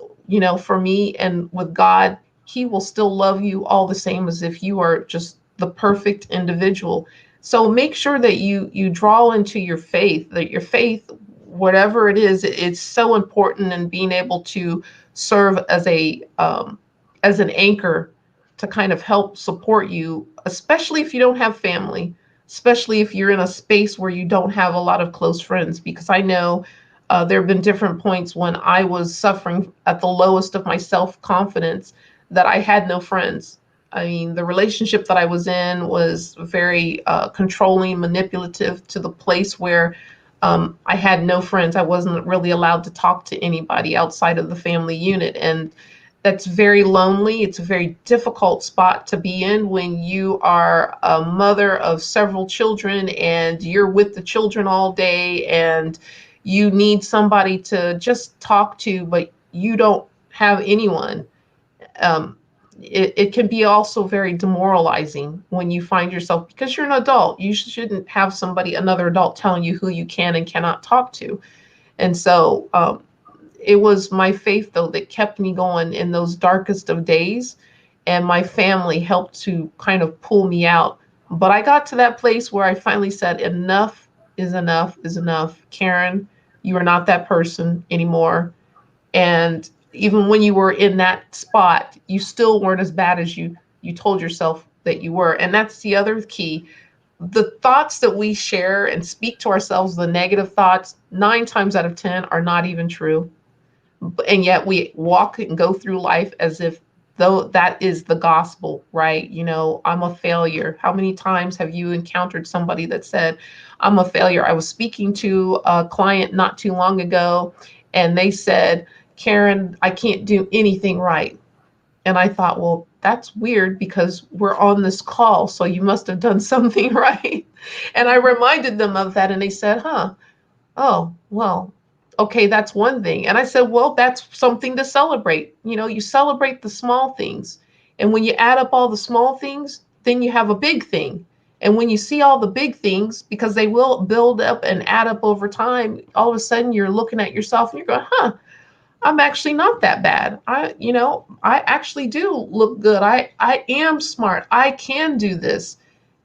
for me and with God, he will still love you all the same as if you are just the perfect individual. So make sure that you draw into your faith, that your faith, whatever it is, it's so important in being able to serve as an anchor to kind of help support you, especially if you don't have family, especially if you're in a space where you don't have a lot of close friends. Because I know there have been different points when I was suffering at the lowest of my self confidence that I had no friends. I mean, the relationship that I was in was very controlling, manipulative, to the place where I had no friends. I wasn't really allowed to talk to anybody outside of the family unit. And that's very lonely. It's a very difficult spot to be in when you are a mother of several children and you're with the children all day and you need somebody to just talk to, but you don't have anyone. Um, it can be also very demoralizing when you find yourself, because you're an adult, you shouldn't have another adult telling you who you can and cannot talk to. And so it was my faith, though, that kept me going in those darkest of days. And my family helped to kind of pull me out. But I got to that place where I finally said, enough is enough. Karen, you are not that person anymore. And even when you were in that spot, you still weren't as bad as you told yourself that you were. And that's the other key. The thoughts that we share and speak to ourselves, the negative thoughts, 9 times out of 10 are not even true, and yet we walk and go through life as if though that is the gospel, right? I'm a failure. How many times have you encountered somebody that said, I'm a failure? I was speaking to a client not too long ago, and they said, Karen, I can't do anything right. And I thought, well, that's weird because we're on this call, so you must have done something right. And I reminded them of that, and they said, huh, oh, well, okay, that's one thing. And I said, well, that's something to celebrate. You celebrate the small things. And when you add up all the small things, then you have a big thing. And when you see all the big things, because they will build up and add up over time, all of a sudden you're looking at yourself and you're going, huh, I'm actually not that bad. I actually do look good. I am smart. I can do this.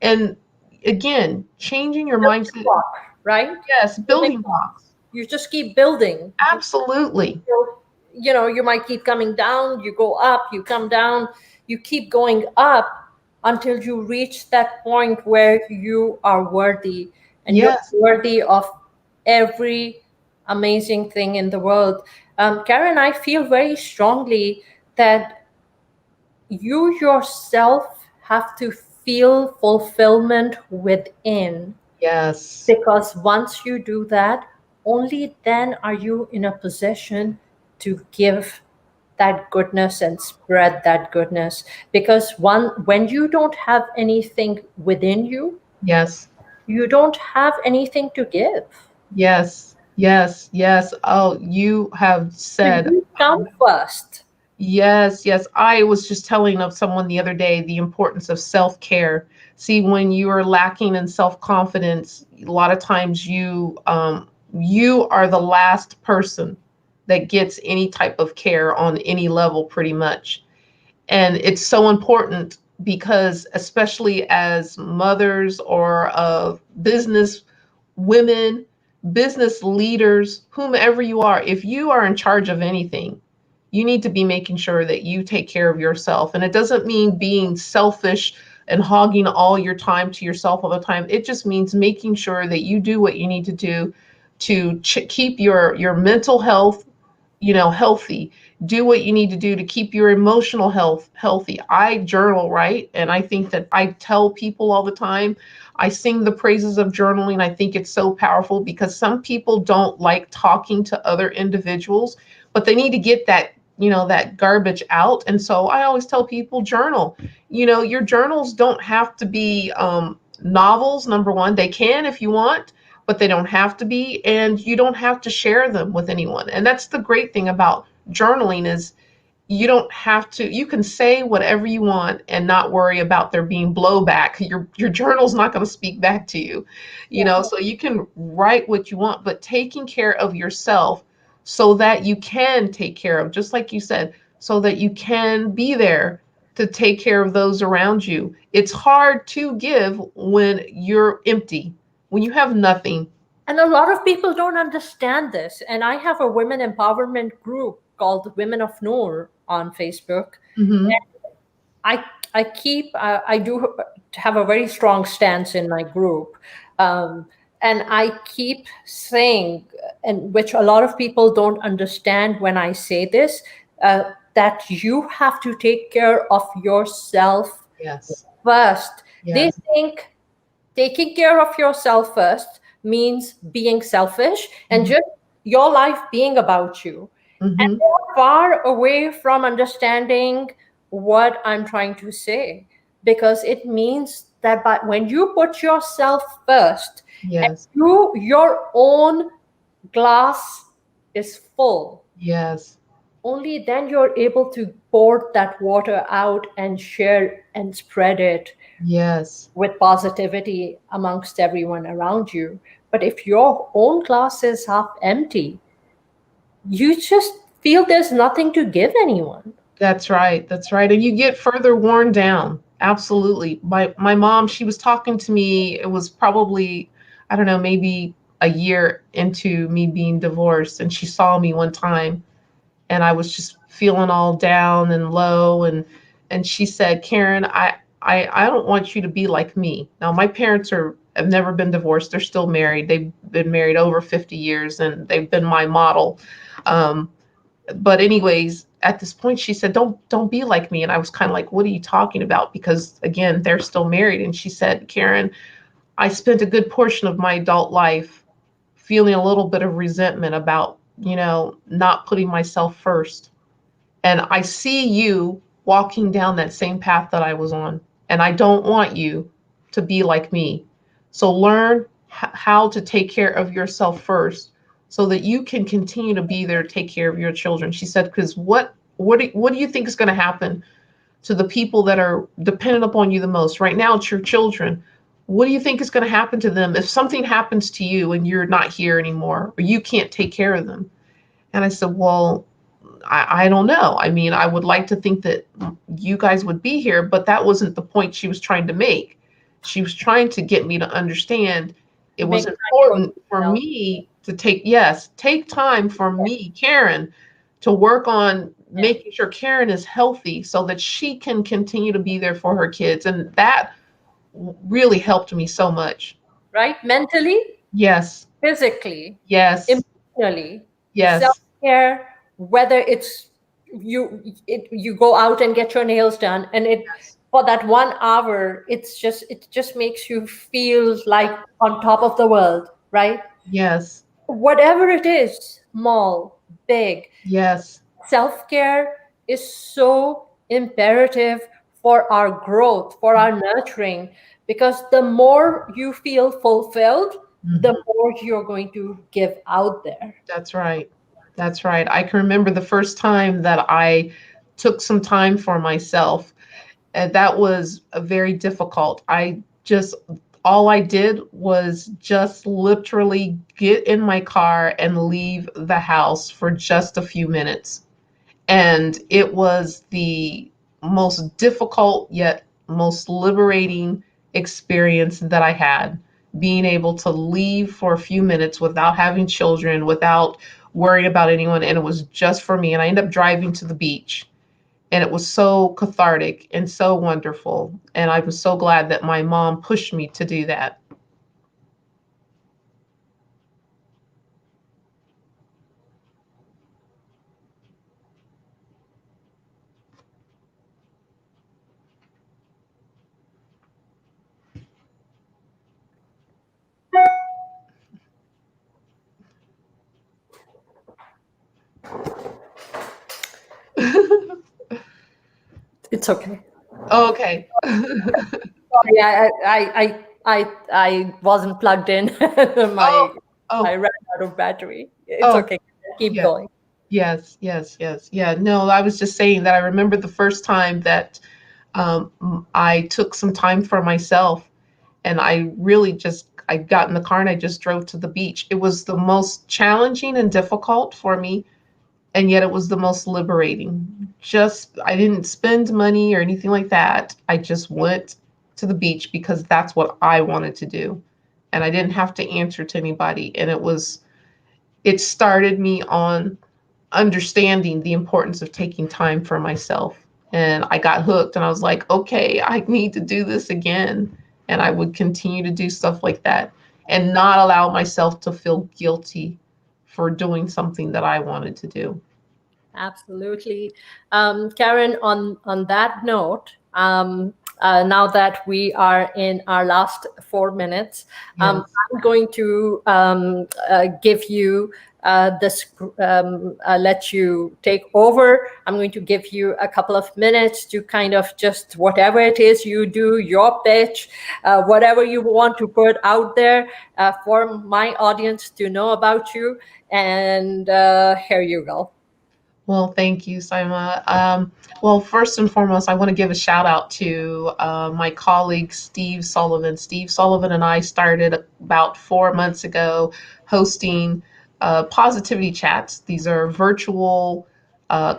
And again, changing your Building mindset. block, right? Yes, Building building block. blocks. You just keep building. Absolutely. You might keep coming down, you go up, you come down, you keep going up until you reach that point where you are worthy, and you're Yes. worthy of every amazing thing in the world. Karen, I feel very strongly that you yourself have to feel fulfillment within, Yes. because once you do that, only then are you in a position to give that goodness and spread that goodness. Because when you don't have anything within you, Yes. you don't have anything to give. Yes. Yes. Yes. Oh, you have So said, you come first. yes. Yes. I was just telling of someone the other day the importance of self-care. See, when you are lacking in self-confidence, a lot of times you are the last person that gets any type of care on any level, pretty much. And it's so important because, especially as mothers or business women, business leaders, whomever you are, if you are in charge of anything, you need to be making sure that you take care of yourself. And it doesn't mean being selfish and hogging all your time to yourself all the time. It just means making sure that you do what you need to do to keep your mental health, healthy. Do what you need to do to keep your emotional health healthy. I journal, right? And I think that I tell people all the time, I sing the praises of journaling. I think it's so powerful because some people don't like talking to other individuals, but they need to get that garbage out. And so I always tell people journal. Your journals don't have to be novels, number one. They can if you want, but they don't have to be, and you don't have to share them with anyone. And that's the great thing about journaling is you don't have to, you can say whatever you want and not worry about there being blowback. Your journal's not going to speak back to you, so you can write what you want, but taking care of yourself so that you can take care of, just like you said, so that you can be there to take care of those around you. It's hard to give when you're empty, when you have nothing. And a lot of people don't understand this. And I have a women empowerment group called the Women of Noor on Facebook. Hmm. I do have a very strong stance in my group, um, and I keep saying, and which a lot of people don't understand when I say this, that you have to take care of yourself Yes. first. They Yes. think taking care of yourself first means being selfish and Hmm. just your life being about you. And Hmm. they're far away from understanding what I'm trying to say, because it means that when you put yourself first and Yes. your own glass is full, Yes. only then you're able to pour that water out and share and spread it Yes. with positivity amongst everyone around you. But if your own glass is half empty, you just feel there's nothing to give anyone. That's right. That's right. And you get further worn down. Absolutely. My mom, she was talking to me. It was probably, I don't know, maybe a year into me being divorced, and she saw me one time, and I was just feeling all down and low, and she said, "Karen, I don't want you to be like me." Now, my parents have never been divorced. They're still married. They've been married over 50 years, and they've been my model. Um, but anyways, at this point she said, don't be like me. And I was kind of like, what are you talking about? Because again, they're still married. And she said, Karen, I spent a good portion of my adult life feeling a little bit of resentment about, not putting myself first. And I see you walking down that same path that I was on. And I don't want you to be like me. So learn how to take care of yourself first so that you can continue to be there to take care of your children. She said, because what do you think is going to happen to the people that are dependent upon you the most? Right now, it's your children. What do you think is going to happen to them if something happens to you and you're not here anymore or you can't take care of them? And I said, well, I don't know. I mean, I would like to think that you guys would be here, but that wasn't the point she was trying to make. She was trying to get me to understand it was Make time for important for yourself. me to take time for me, Karen, to work on Yeah. making sure Karen is healthy so that she can continue to be there for her kids. And that really helped me so much. Right? Mentally, Yes, physically, yes, emotionally, self yes, care, whether it's you go out and get your nails done, and it yes, for that 1 hour, it just makes you feel like on top of the world, right? yes, Whatever it is, small, big, yes. self care is so imperative for our growth, for our nurturing, because the more you feel fulfilled, the Mhm. more you're going to give out there. That's right. That's right. I can remember the first time that I took some time for myself, and that was very difficult. All I did was just literally get in my car and leave the house for just a few minutes. And it was the most difficult yet most liberating experience that I had being able to leave for a few minutes without having children, without worrying about anyone. And it was just for me. And I ended up driving to the beach. And it was so cathartic and so wonderful. And I was so glad that my mom pushed me to do that. It's okay. Okay. Sorry, I wasn't plugged in. Oh, My I oh, ran out of battery. It's oh, okay. Keep yeah. going. Yes, yes, yes. Yeah. No, I was just saying that I remember the first time that I took some time for myself, and I really just I got in the car and I just drove to the beach. It was the most challenging and difficult for me, and yet it was the most liberating. Just I didn't spend money or anything like that. I just went to the beach because that's what I wanted to do. And I didn't have to answer to anybody. And it started me on understanding the importance of taking time for myself. And I got hooked and I was like, okay, I need to do this again. And I would continue to do stuff like that and not allow myself to feel guilty for doing something that I wanted to do. Absolutely. Karen, on that note, now that we are in our last 4 minutes, Yes. I'm going to give you let you take over. I'm going to give you a couple of minutes to kind of just whatever it is you do, your pitch, whatever you want to put out there for my audience to know about you. And here you go. Well, thank you, Saima. Well, first and foremost, I want to give a shout out to my colleague, Steve Sullivan. Steve Sullivan and I started about 4 months ago hosting positivity chats. These are virtual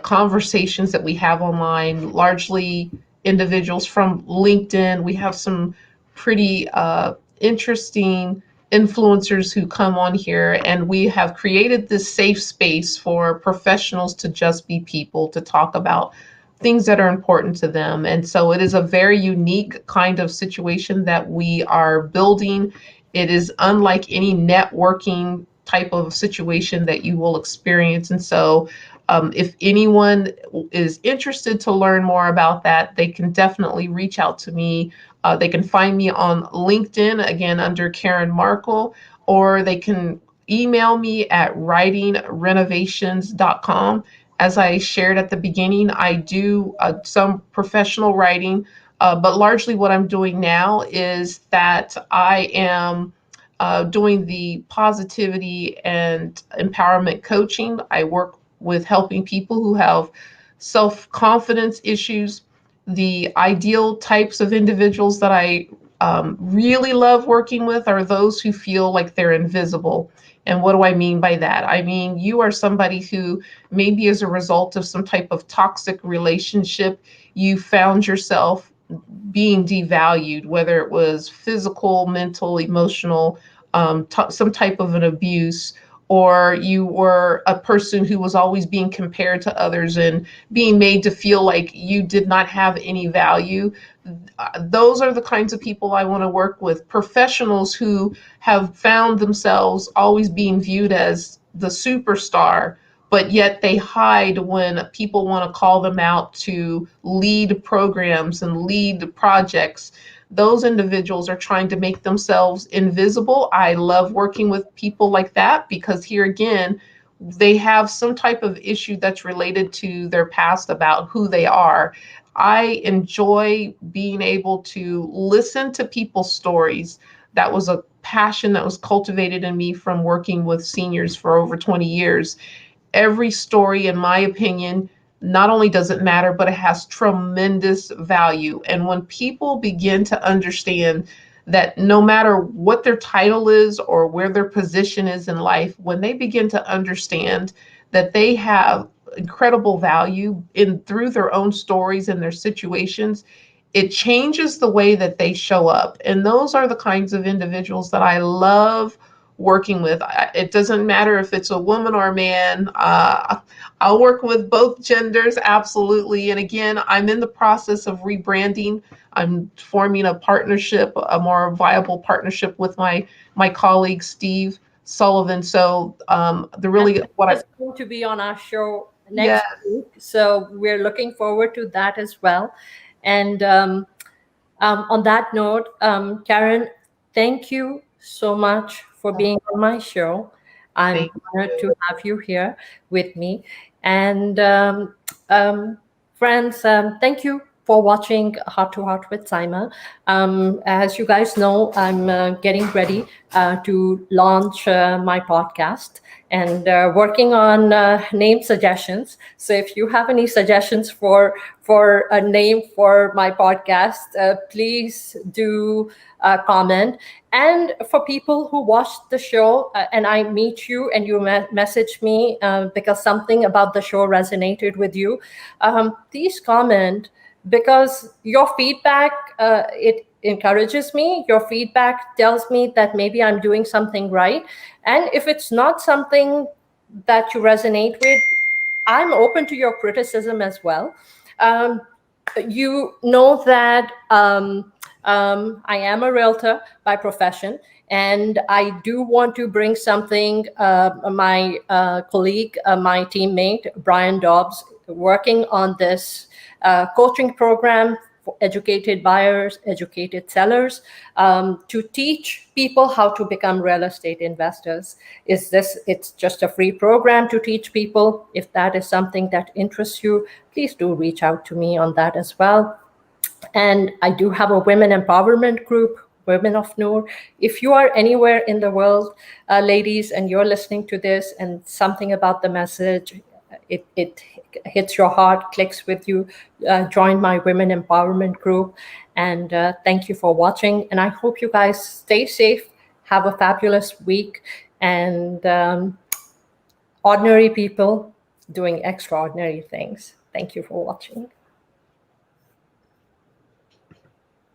conversations that we have online, largely individuals from LinkedIn. We have some pretty interesting influencers who come on here, and we have created this safe space for professionals to just be people, to talk about things that are important to them. And so it is a very unique kind of situation that we are building. It is unlike any networking type of situation that you will experience. And so if anyone is interested to learn more about that, they can definitely reach out to me. They can find me on LinkedIn, again, under Karen Markle, or they can email me at writingrenovations.com. As I shared at the beginning, I do some professional writing, but largely what I'm doing now is that I am doing the positivity and empowerment coaching. I work with helping people who have self confidence issues. The ideal types of individuals that I really love working with are those who feel like they're invisible. And what do I mean by that? I mean, you are somebody who, maybe as a result of some type of toxic relationship, you found yourself being devalued, whether it was physical, mental, emotional, some type of an abuse, or you were a person who was always being compared to others and being made to feel like you did not have any value. Those are the kinds of people I want to work with. Professionals who have found themselves always being viewed as the superstar, but yet they hide when people want to call them out to lead programs and lead projects. Those individuals are trying to make themselves invisible. I love working with people like that because, here again, they have some type of issue that's related to their past about who they are. I enjoy being able to listen to people's stories. That was a passion that was cultivated in me from working with seniors for over 20 years. Every story, in my opinion, not only does it matter, but it has tremendous value. And when people begin to understand that no matter what their title is or where their position is in life, when they begin to understand that they have incredible value in through their own stories and their situations, it changes the way that they show up. And those are the kinds of individuals that I love working with. It doesn't matter if it's a woman or a man. I'll work with both genders, absolutely. And again, I'm in the process of rebranding. I'm forming a partnership, a more viable partnership with my colleague Steve Sullivan. So the And really what I it's going to be on our show yeah, next week. So we're looking forward to that as well. And on that note, Karen, thank you so much for being on my show. I'm thank honored you. to have you here with me. And friends, thank you for watching Heart to Heart with Saima. As you guys know, I'm getting ready to launch my podcast and working on name suggestions. So if you have any suggestions for a name for my podcast, please do comment. And for people who watched the show and I meet you and you message me because something about the show resonated with you, please comment, because your feedback, it encourages me. Your feedback tells me that maybe I'm doing something right. And if it's not something that you resonate with, I'm open to your criticism as well. Um, you know that I am a realtor by profession, and I do want to bring something. My colleague, my teammate, Brian Dobbs, working on this coaching program for educated buyers, educated sellers, to teach people how to become real estate investors. It's just a free program to teach people. If that is something that interests you, please do reach out to me on that as well. And I do have a women empowerment group, Women of Noor. If you are anywhere in the world, ladies, and you're listening to this and something about the message, it hits your heart, clicks with you, join my women empowerment group. And thank you for watching. And I hope you guys stay safe, have a fabulous week, and ordinary people doing extraordinary things. Thank you for watching.